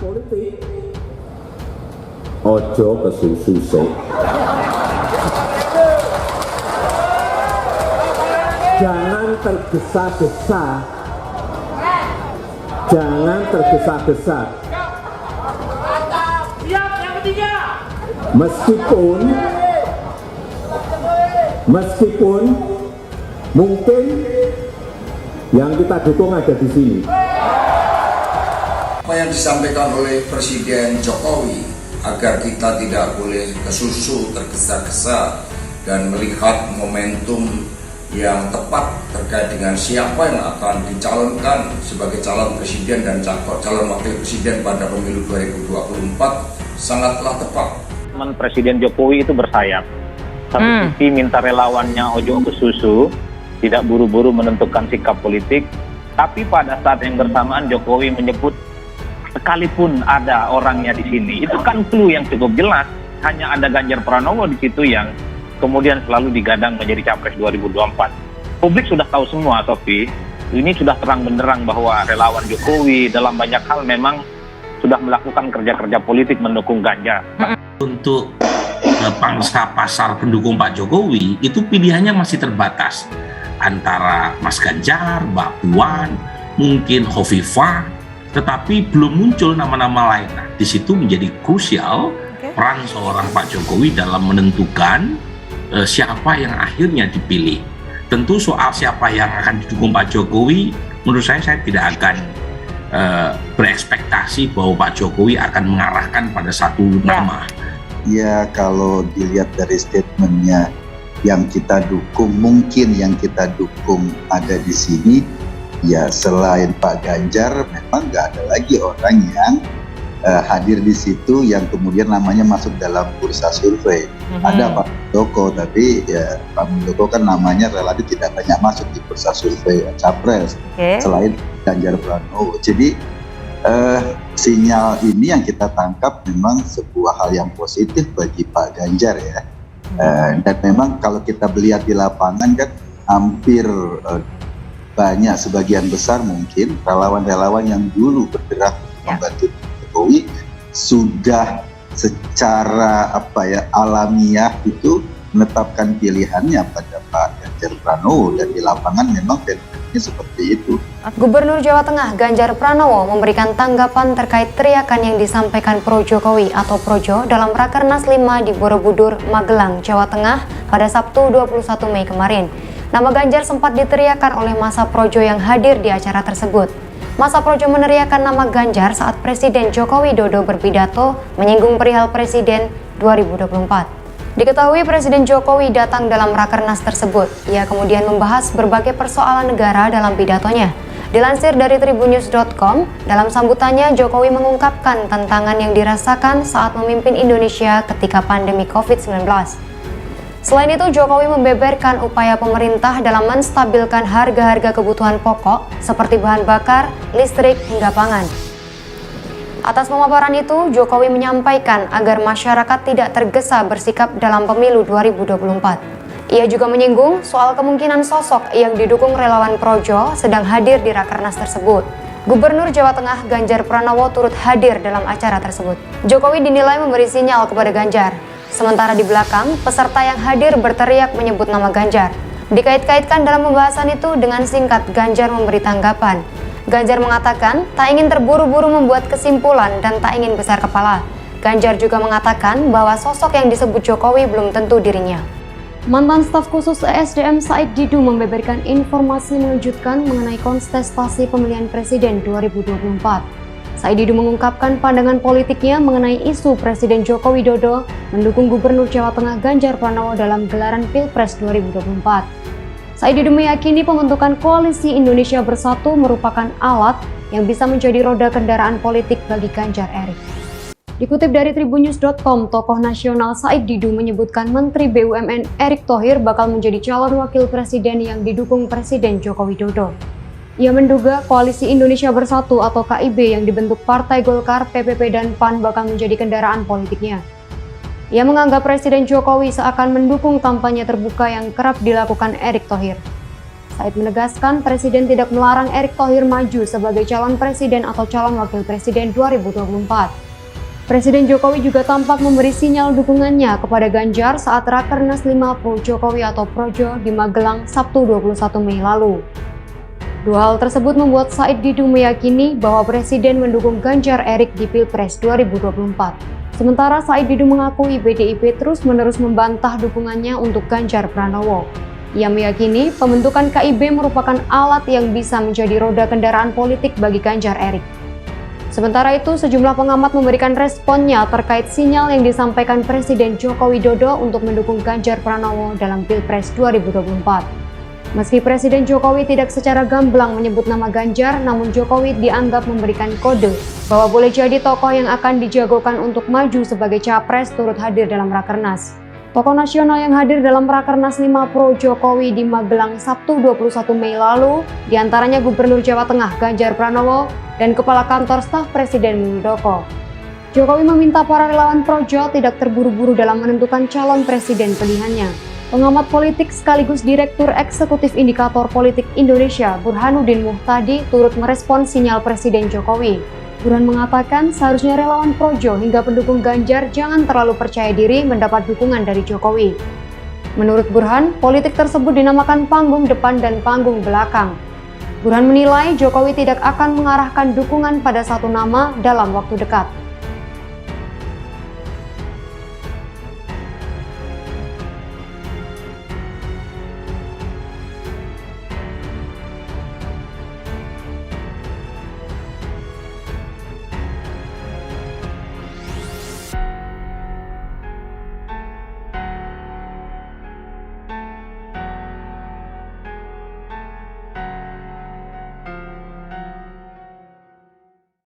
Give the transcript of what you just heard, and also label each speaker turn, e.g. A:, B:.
A: politik ojo kesusu sik. Jangan tergesa-gesa. Jangan tergesa-gesa.
B: Siap, yang ketiga.
A: Meskipun mungkin yang kita dukung ada di sini.
C: Apa yang disampaikan oleh Presiden Jokowi agar kita tidak boleh kesusu, tergesa-gesa dan melihat momentum yang tepat terkait dengan siapa yang akan dicalonkan sebagai calon presiden dan calon wakil presiden pada pemilu 2024 sangatlah tepat.
D: Presiden Jokowi itu bersayap. Satu sisi minta relawannya ojo kesusu, tidak buru-buru menentukan sikap politik, tapi pada saat yang bersamaan Jokowi menyebut sekalipun ada orangnya di sini, itu kan clue yang cukup jelas. Hanya ada Ganjar Pranowo di situ yang kemudian selalu digadang menjadi capres 2024. Publik sudah tahu semua, Sofi. Ini sudah terang benderang bahwa relawan Jokowi dalam banyak hal memang sudah melakukan kerja-kerja politik mendukung Ganjar.
E: Untuk pangsa pasar pendukung Pak Jokowi, itu pilihannya masih terbatas. Antara Mas Ganjar, Mbak Puan, mungkin Hovifah, tetapi belum muncul nama-nama lain. Nah, di situ menjadi krusial peran seorang Pak Jokowi dalam menentukan siapa yang akhirnya dipilih. Tentu soal siapa yang akan didukung Pak Jokowi, menurut saya tidak akan berekspektasi bahwa Pak Jokowi akan mengarahkan pada satu nama.
F: Ya, kalau dilihat dari statementnya yang kita dukung, mungkin yang kita dukung ada di sini, ya selain Pak Ganjar, memang nggak ada lagi orang yang hadir di situ yang kemudian namanya masuk dalam bursa survei. Ada Pak Muldoko, tapi ya Pak Muldoko kan namanya relatif tidak banyak masuk di bursa survei capres selain Ganjar Pranowo. Jadi sinyal ini yang kita tangkap memang sebuah hal yang positif bagi Pak Ganjar ya. Dan memang kalau kita melihat di lapangan kan hampir banyak, sebagian besar mungkin relawan-relawan yang dulu bergerak membantu Jokowi sudah secara alamiah itu menetapkan pilihannya pada Pak Ganjar Pranowo, dan di lapangan memang fenomena seperti itu.
G: Gubernur Jawa Tengah Ganjar Pranowo memberikan tanggapan terkait teriakan yang disampaikan Pro Jokowi atau Projo dalam Rakernas 5 di Borobudur, Magelang, Jawa Tengah pada Sabtu 21 Mei kemarin. Nama Ganjar sempat diteriakan oleh massa Projo yang hadir di acara tersebut. Massa Projo meneriakan nama Ganjar saat Presiden Joko Widodo berpidato menyinggung perihal Presiden 2024. Diketahui Presiden Jokowi datang dalam Rakernas tersebut. Ia kemudian membahas berbagai persoalan negara dalam pidatonya. Dilansir dari tribunnews.com, dalam sambutannya Jokowi mengungkapkan tantangan yang dirasakan saat memimpin Indonesia ketika pandemi COVID-19. Selain itu, Jokowi membeberkan upaya pemerintah dalam menstabilkan harga-harga kebutuhan pokok seperti bahan bakar, listrik, hingga pangan. Atas pemaparan itu, Jokowi menyampaikan agar masyarakat tidak tergesa bersikap dalam pemilu 2024. Ia juga menyinggung soal kemungkinan sosok yang didukung relawan Projo sedang hadir di Rakernas tersebut. Gubernur Jawa Tengah Ganjar Pranowo turut hadir dalam acara tersebut. Jokowi dinilai memberi sinyal kepada Ganjar. Sementara di belakang, peserta yang hadir berteriak menyebut nama Ganjar. Dikait-kaitkan dalam pembahasan itu dengan singkat Ganjar memberi tanggapan. Ganjar mengatakan tak ingin terburu-buru membuat kesimpulan dan tak ingin besar kepala. Ganjar juga mengatakan bahwa sosok yang disebut Jokowi belum tentu dirinya. Mantan staf khusus ESDM Said Didu membeberkan informasi mengejutkan mengenai kontestasi pemilihan presiden 2024. Said Didu mengungkapkan pandangan politiknya mengenai isu Presiden Joko Widodo mendukung Gubernur Jawa Tengah Ganjar Pranowo dalam gelaran Pilpres 2024. Said Didu meyakini pembentukan Koalisi Indonesia Bersatu merupakan alat yang bisa menjadi roda kendaraan politik bagi Ganjar Erik. Dikutip dari tribunnews.com, tokoh nasional Said Didu menyebutkan Menteri BUMN Erick Thohir bakal menjadi calon wakil presiden yang didukung Presiden Joko Widodo. Ia menduga Koalisi Indonesia Bersatu atau KIB yang dibentuk Partai Golkar, PPP, dan PAN bakal menjadi kendaraan politiknya. Ia menganggap Presiden Jokowi seakan mendukung kampanye terbuka yang kerap dilakukan Erick Thohir. Said menegaskan Presiden tidak melarang Erick Thohir maju sebagai calon presiden atau calon wakil presiden 2024. Presiden Jokowi juga tampak memberi sinyal dukungannya kepada Ganjar saat Rakernas 5 Pro Jokowi atau Projo di Magelang Sabtu 21 Mei lalu. Dua hal tersebut membuat Said Didu meyakini bahwa Presiden mendukung Ganjar Erick di Pilpres 2024. Sementara Said Didu mengakui PDIP terus-menerus membantah dukungannya untuk Ganjar Pranowo. Ia meyakini pembentukan KIB merupakan alat yang bisa menjadi roda kendaraan politik bagi Ganjar Erick. Sementara itu, sejumlah pengamat memberikan responnya terkait sinyal yang disampaikan Presiden Joko Widodo untuk mendukung Ganjar Pranowo dalam Pilpres 2024. Meski Presiden Jokowi tidak secara gamblang menyebut nama Ganjar, namun Jokowi dianggap memberikan kode bahwa boleh jadi tokoh yang akan dijagokan untuk maju sebagai capres turut hadir dalam Rakernas. Tokoh nasional yang hadir dalam Rakernas 5 Pro Jokowi di Magelang Sabtu 21 Mei lalu, diantaranya Gubernur Jawa Tengah Ganjar Pranowo dan Kepala Kantor Staf Presiden Muldoko. Jokowi meminta para relawan Projo tidak terburu-buru dalam menentukan calon presiden pilihannya. Pengamat politik sekaligus Direktur Eksekutif Indikator Politik Indonesia, Burhanuddin Muhtadi, turut merespon sinyal Presiden Jokowi. Burhan mengatakan seharusnya relawan Projo hingga pendukung Ganjar jangan terlalu percaya diri mendapat dukungan dari Jokowi. Menurut Burhan, politik tersebut dinamakan panggung depan dan panggung belakang. Burhan menilai Jokowi tidak akan mengarahkan dukungan pada satu nama dalam waktu dekat.